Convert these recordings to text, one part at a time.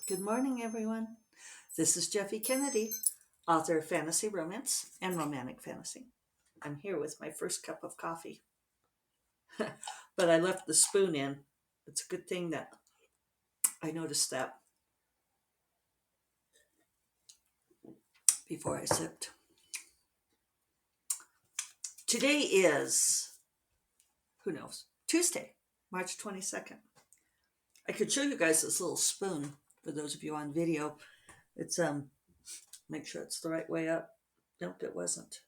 Good morning, everyone. This is Jeffe Kennedy, author of fantasy romance and romantic fantasy. I'm here with my first cup of coffee, but I left the spoon in. It's a good thing that I noticed that before I sipped. Today is, who knows, Tuesday, March 22nd. I could show you guys this little spoon for those of you on video. It's, make sure it's the right way up. Nope, it wasn't.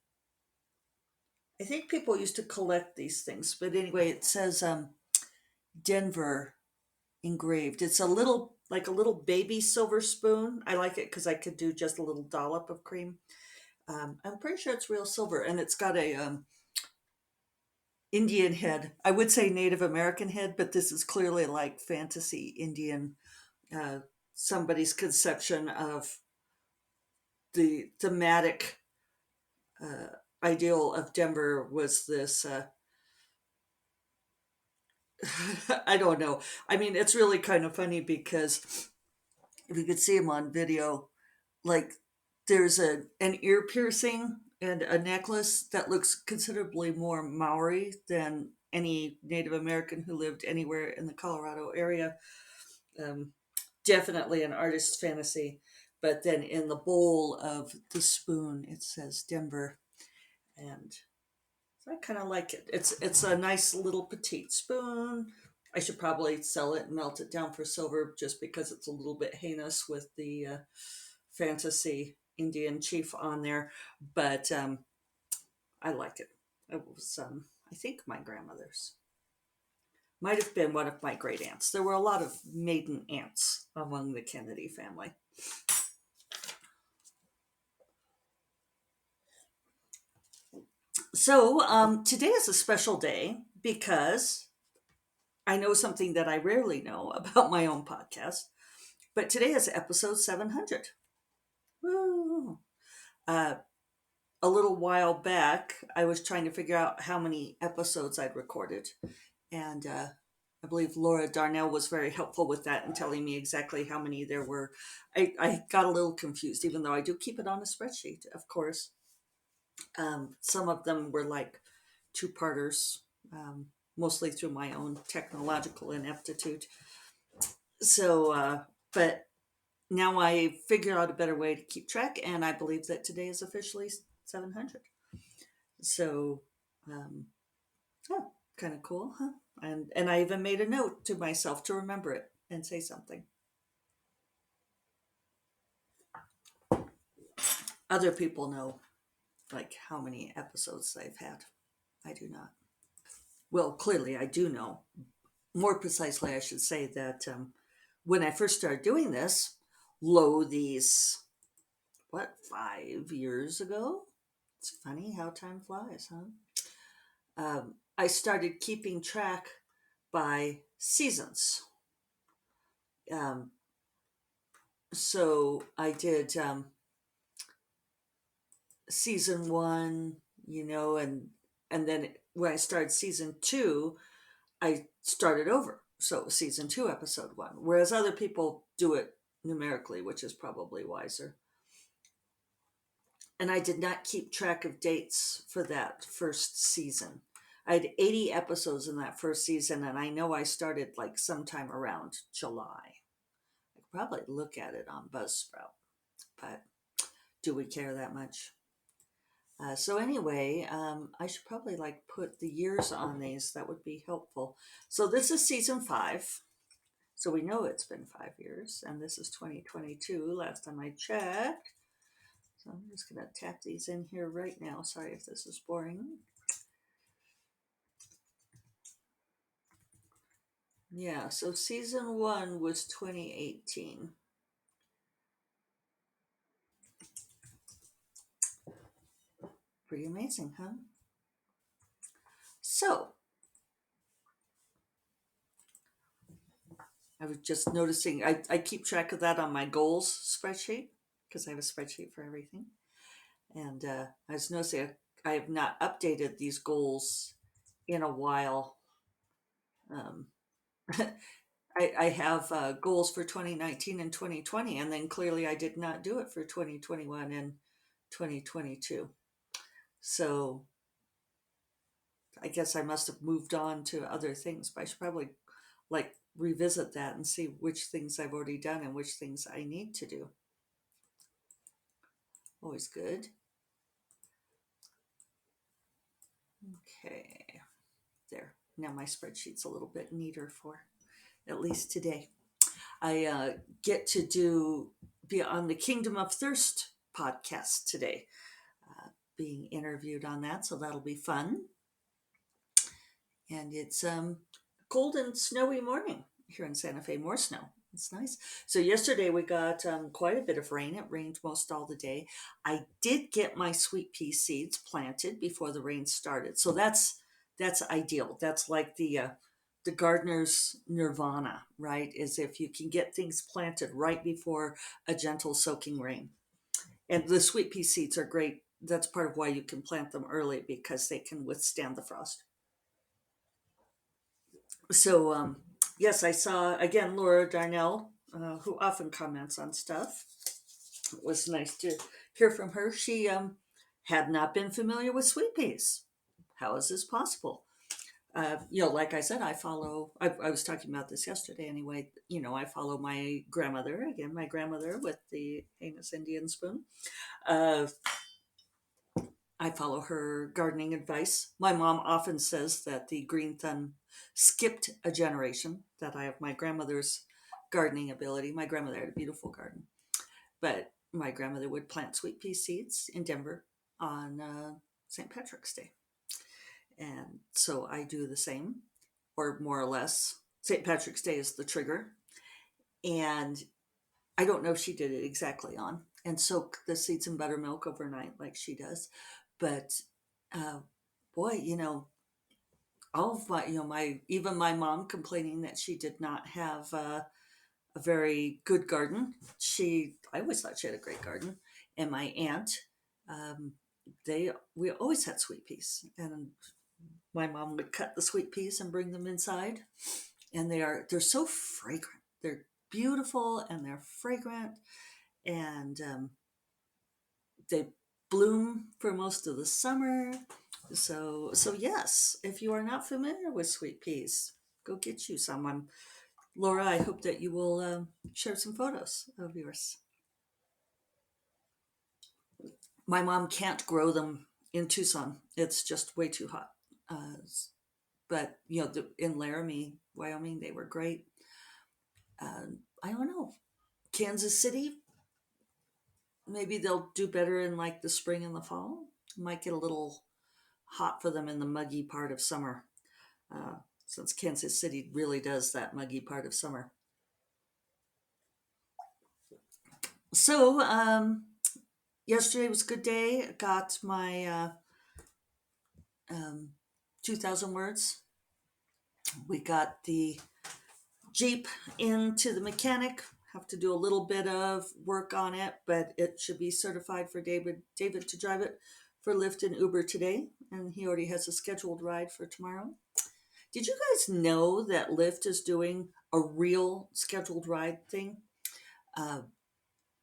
I think people used to collect these things, but anyway, it says Denver engraved. It's a little like a little baby silver spoon. I like it because I could do just a little dollop of cream. I'm pretty sure it's real silver, and it's got a Indian head. I would say Native American head, but this is clearly like fantasy Indian. Uh, Somebody's conception of the thematic uh, ideal of Denver was this. I don't know. I mean, it's really kind of funny because if you could see him on video, like there's an ear piercing and a necklace that looks considerably more Maori than any Native American who lived anywhere in the Colorado area. Um, Definitely an artist's fantasy. But then in the bowl of the spoon, it says Denver, and so I kind of like it. It's a nice little petite spoon. I should probably sell it and melt it down for silver just because it's a little bit heinous with the fantasy Indian chief on there, but I like it. It was, I think, my grandmother's. Might have been one of my great aunts. There were a lot of maiden aunts among the Kennedy family. So today is a special day because I know something that I rarely know about my own podcast. But today is episode 700. Woo! Uh, a little while back, I was trying to figure out how many episodes I'd recorded. And I believe Laura Darnell was very helpful with that and telling me exactly how many there were. I got a little confused, even though I do keep it on a spreadsheet, of course. Some of them were like two-parters, mostly through my own technological ineptitude. So, but now I figured out a better way to keep track, and I believe that today is officially 700. So, um, oh, kind of cool, huh? And I even made a note to myself to remember it and say something. Other people know like how many episodes they've had. I do not. Well, clearly I do know. More precisely, I should say that when I first started doing this, these, what, 5 years ago? It's funny how time flies, huh? I started keeping track by seasons. Um, so I did season one, and then when I started season two, I started over. So it was season two, episode one. Whereas other people do it numerically, which is probably wiser. And I did not keep track of dates for that first season. I had 80 episodes in that first season, and I know I started like sometime around July. I could probably look at it on Buzzsprout, but do we care that much? So anyway, I should probably like put the years on these. That would be helpful. So this is season 5. So we know it's been 5 years, and this is 2022. Last time I checked. So I'm just gonna tap these in here right now. Sorry if this is boring. Yeah. So season 1 was 2018. Pretty amazing, huh? So I was just noticing, I keep track of that on my goals spreadsheet because I have a spreadsheet for everything. And I was noticing I have not updated these goals in a while. Um, I have goals for 2019 and 2020, and then clearly I did not do it for 2021 and 2022. So I guess I must have moved on to other things, but I should probably like revisit that and see which things I've already done and which things I need to do. Always good. Okay, there. Now my spreadsheet's a little bit neater for at least today. I get to be on the Kingdom of Thirst podcast today, being interviewed on that, so that'll be fun. And it's cold and snowy morning here in Santa Fe. More snow. It's nice. So yesterday we got quite a bit of rain. It rained most all the day. I did get my sweet pea seeds planted before the rain started, so that's ideal. That's like the gardener's nirvana, right? Is if you can get things planted right before a gentle soaking rain. And the sweet pea seeds are great. That's part of why you can plant them early, because they can withstand the frost. So yes, I saw again Laura Darnell, who often comments on stuff. It was nice to hear from her. She had not been familiar with sweet peas. How is this possible? Like I said, I was talking about this yesterday anyway. I follow my grandmother, again, my grandmother with the heinous Indian spoon. Uh, I follow her gardening advice. My mom often says that the green thumb skipped a generation, that I have my grandmother's gardening ability. My grandmother had a beautiful garden, but my grandmother would plant sweet pea seeds in Denver on St. Patrick's Day. And so I do the same, or more or less. St. Patrick's Day is the trigger. And I don't know if she did it exactly on and soak the seeds in buttermilk overnight like she does. But uh, boy, all of even my mom complaining that she did not have a very good garden. I always thought she had a great garden. And my aunt, um, we always had sweet peas. And my mom would cut the sweet peas and bring them inside, and they're so fragrant. They're beautiful and they're fragrant, and they bloom for most of the summer. So yes, if you are not familiar with sweet peas, go get you some. Laura, I hope that you will share some photos of yours. My mom can't grow them in Tucson. It's just way too hot. Uh, but in Laramie, Wyoming, they were great. I don't know. Kansas City, maybe they'll do better in like the spring and the fall. Might get a little hot for them in the muggy part of summer, since Kansas City really does that muggy part of summer. So yesterday was a good day. I got my um, 2,000 words. We got the Jeep into the mechanic. Have to do a little bit of work on it, but it should be certified for David to drive it for Lyft and Uber today, and he already has a scheduled ride for tomorrow. Did you guys know that Lyft is doing a real scheduled ride thing? Uh,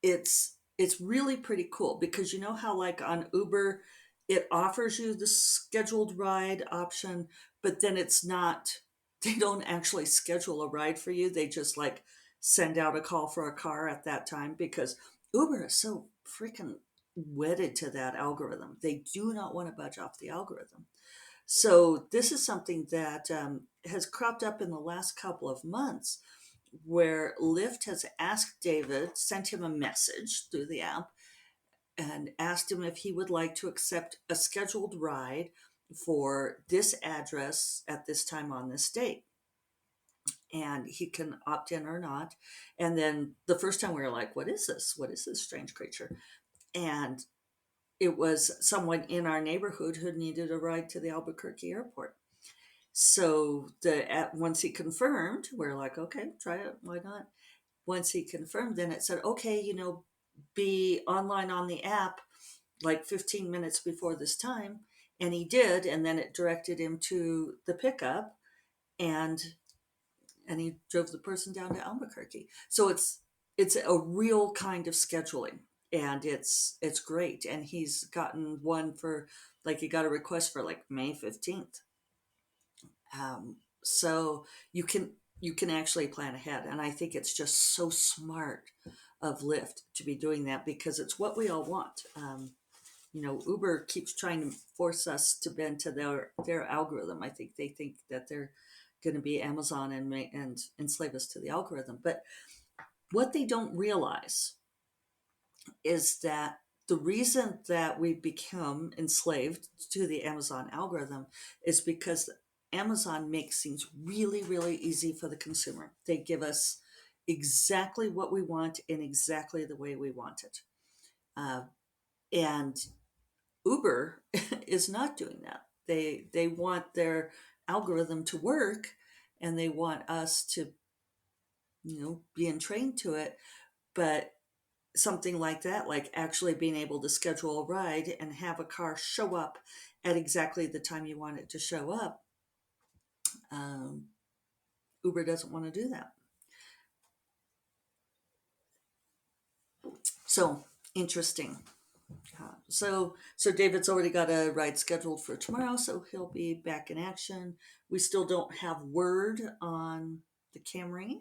it's really pretty cool, because you know how like on Uber it offers you the scheduled ride option, but then it's not, they don't actually schedule a ride for you. They just like send out a call for a car at that time, because Uber is so freaking wedded to that algorithm. They do not want to budge off the algorithm. So this is something that has cropped up in the last couple of months, where Lyft has asked David, sent him a message through the app, and asked him if he would like to accept a scheduled ride for this address at this time on this date. And he can opt in or not. And then the first time we were like, what is this? What is this strange creature? And it was someone in our neighborhood who needed a ride to the Albuquerque airport. So once he confirmed, we're like, okay, try it. Why not? Once he confirmed, then it said, okay, be online on the app like 15 minutes before this time. And he did. And then it directed him to the pickup. And and he drove the person down to Albuquerque. So it's a real kind of scheduling, and it's great. And he's gotten one for, like, he got a request for like May 15th. So you can actually plan ahead, and I think it's just so smart of Lyft to be doing that because it's what we all want. Uber keeps trying to force us to bend to their algorithm. I think they think that they're going to be Amazon and enslave us to the algorithm. But what they don't realize is that the reason that we become enslaved to the Amazon algorithm is because Amazon makes things really, really easy for the consumer. They give us exactly what we want in exactly the way we want it. Uh, and Uber is not doing that. They want their algorithm to work, and they want us to, be entrained to it. But something like that, like actually being able to schedule a ride and have a car show up at exactly the time you want it to show up, um, Uber doesn't want to do that. So interesting. So David's already got a ride scheduled for tomorrow, so he'll be back in action. We still don't have word on the Camry.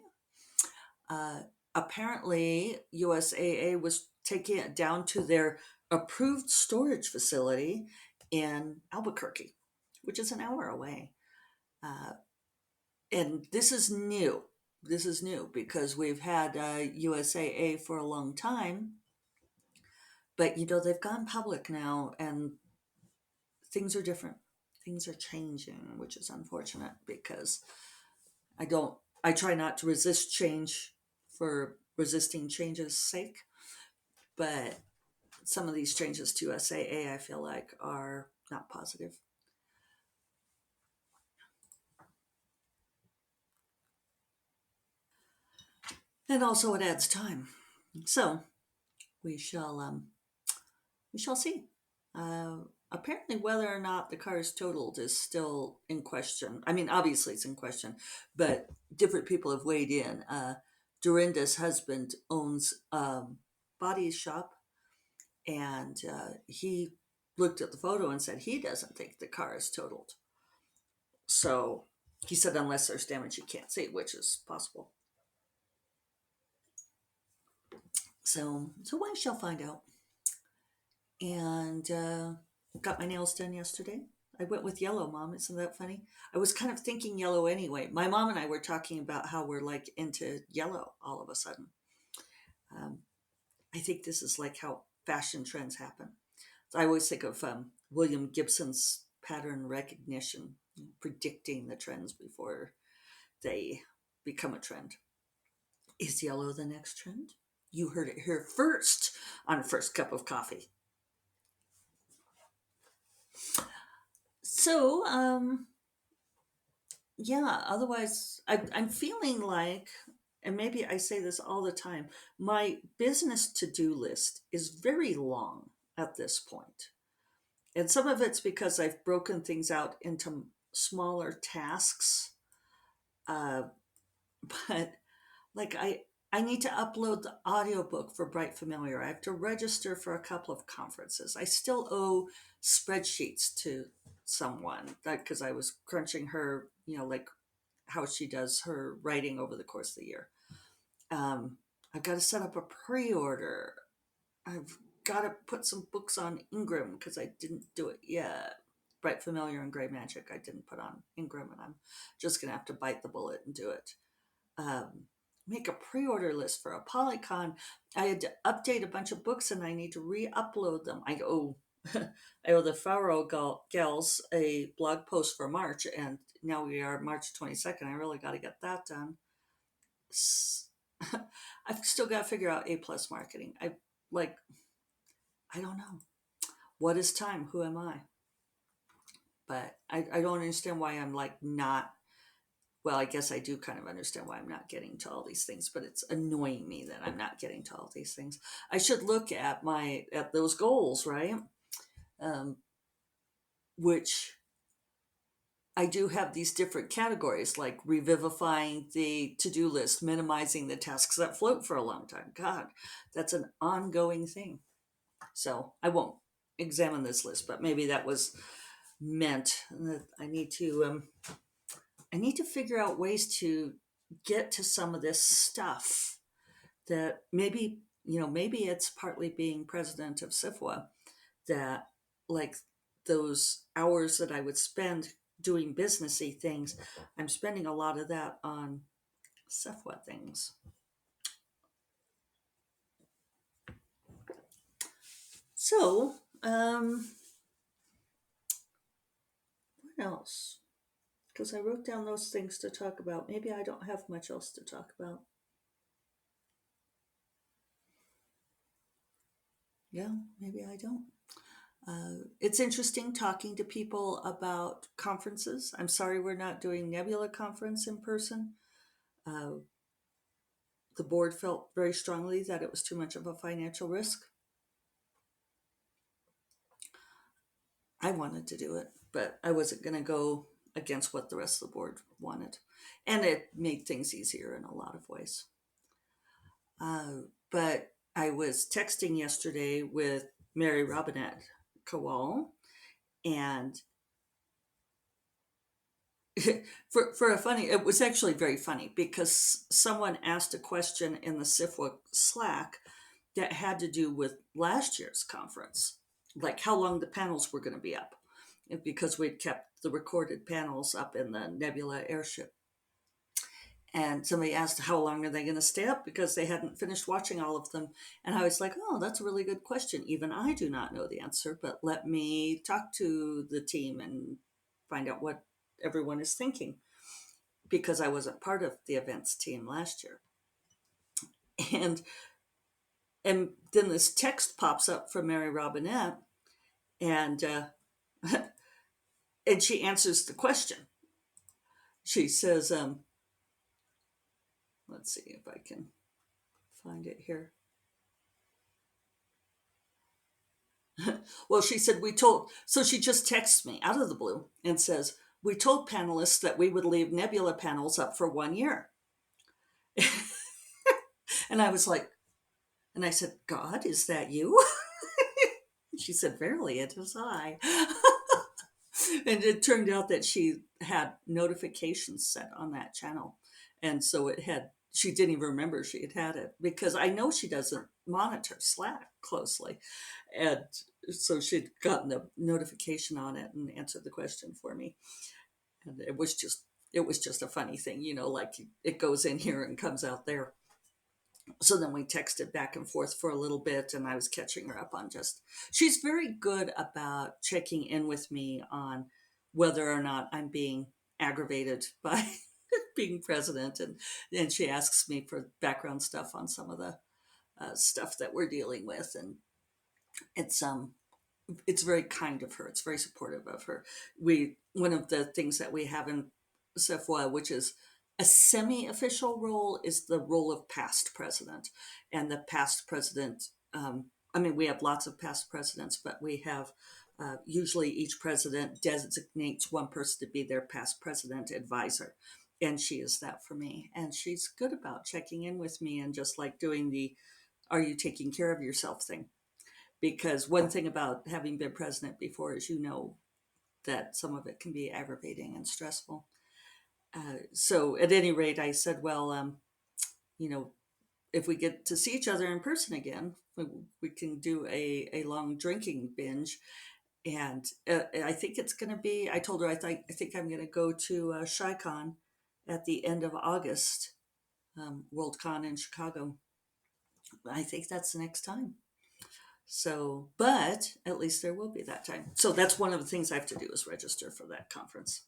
Uh, Apparently, USAA was taking it down to their approved storage facility in Albuquerque, which is an hour away. Uh, and this is new. This is new because we've had USAA for a long time, but they've gone public now, and things are different. Things are changing, which is unfortunate because I don't. I try not to resist change for resisting change's sake, but some of these changes to SAA, I feel like, are not positive. And also, it adds time. So we shall we shall see. Uh, Apparently, whether or not the car is totaled is still in question. I mean, obviously it's in question, but different people have weighed in. Dorinda's husband owns body shop, and he looked at the photo and said he doesn't think the car is totaled. So he said, unless there's damage you can't see, which is possible. So we shall find out. And got my nails done yesterday. I went with yellow, Mom. Isn't that funny? I was kind of thinking yellow anyway. My mom and I were talking about how we're like into yellow all of a sudden. Um, I think this is like how fashion trends happen. So I always think of William Gibson's pattern recognition, predicting the trends before they become a trend. Is yellow the next trend? You heard it here first on First Cup of Coffee. So, yeah, otherwise, I'm feeling like, and maybe I say this all the time, my business to do list is very long at this point. And some of it's because I've broken things out into smaller tasks. Uh, but like I need to upload the audiobook for Bright Familiar. I have to register for a couple of conferences. I still owe spreadsheets to someone because I was crunching her, like how she does her writing over the course of the year. I've got to set up a pre-order. I've got to put some books on Ingram because I didn't do it yet. Bright Familiar and Gray Magic I didn't put on Ingram, and I'm just gonna have to bite the bullet and do it. um, Make a pre-order list for a Polycon. I had to update a bunch of books and I need to re-upload them. I owe I owe the Faro gals a blog post for March, and now we are March 22nd. I really got to get that done. I've still got to figure out A plus marketing. Like I don't know what is time. Who am I? But I don't understand why I'm like not. Well, I guess I do kind of understand why I'm not getting to all these things, but it's annoying me that I'm not getting to all these things. I should look at those goals, right? Um, which I do have these different categories like revivifying the to do list, minimizing the tasks that float for a long time. God, that's an ongoing thing. So I won't examine this list, but maybe that was meant that I need to figure out ways to get to some of this stuff that maybe, maybe it's partly being president of SIFWA that, like, those hours that I would spend doing businessy things, I'm spending a lot of that on SIFWA things. So, what else? Because I wrote down those things to talk about. Maybe I don't have much else to talk about. Yeah, maybe I don't. It's interesting talking to people about conferences. I'm sorry we're not doing Nebula Conference in person. Uh, the board felt very strongly that it was too much of a financial risk. I wanted to do it, but I wasn't going to go against what the rest of the board wanted. And it made things easier in a lot of ways. But I was texting yesterday with Mary Robinette Kowal, and for a funny, it was actually very funny because someone asked a question in the SIFWA Slack that had to do with last year's conference, like how long the panels were going to be up, because we'd kept the recorded panels up in the Nebula airship. And somebody asked how long are they going to stay up because they hadn't finished watching all of them. And I was like, oh, that's a really good question. Even I do not know the answer, but let me talk to the team and find out what everyone is thinking, because I wasn't part of the events team last year. And and then this text pops up from Mary Robinette, and and she answers the question. She says, let's see if I can find it here. Well, she said, so she just texts me out of the blue and says, we told panelists that we would leave Nebula panels up for 1 year. And I was like, and I said, God, is that you? She said, verily, it is I. And it turned out that she had notifications set on that channel. And so she didn't even remember she had it, because I know she doesn't monitor Slack closely. And so she'd gotten the notification on it and answered the question for me. And it was just a funny thing, like it goes in here and comes out there. So then we texted back and forth for a little bit, and I was catching her up on she's very good about checking in with me on whether or not I'm being aggravated by being president. And she asks me for background stuff on some of the stuff that we're dealing with. And it's, it's very kind of her. It's very supportive of her. One of the things that we have in SIFWA, which is a semi-official role, is the role of past president. And the past president, we have lots of past presidents, but we have usually each president designates one person to be their past president advisor. And she is that for me. And she's good about checking in with me and just like doing the, are you taking care of yourself thing? Because one thing about having been president before is, that some of it can be aggravating and stressful. So at any rate, I said, well, if we get to see each other in person again, we can do a long drinking binge. And I think it's going to be, I told her, I think I'm going to go to ShyCon at the end of August, WorldCon in Chicago. I think that's the next time. So, but at least there will be that time. So that's one of the things I have to do, is register for that conference.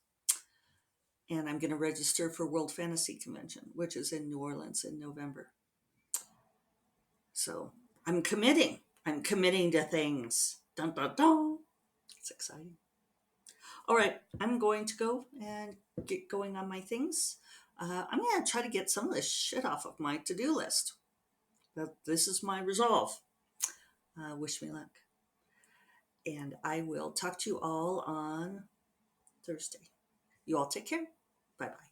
And I'm going to register for World Fantasy Convention, which is in New Orleans in November. So I'm committing. I'm committing to things. Dun, dun, dun. It's exciting. All right, I'm going to go and get going on my things. I'm going to try to get some of this shit off of my to-do list. This is my resolve. Wish me luck. And I will talk to you all on Thursday. You all take care. Bye bye.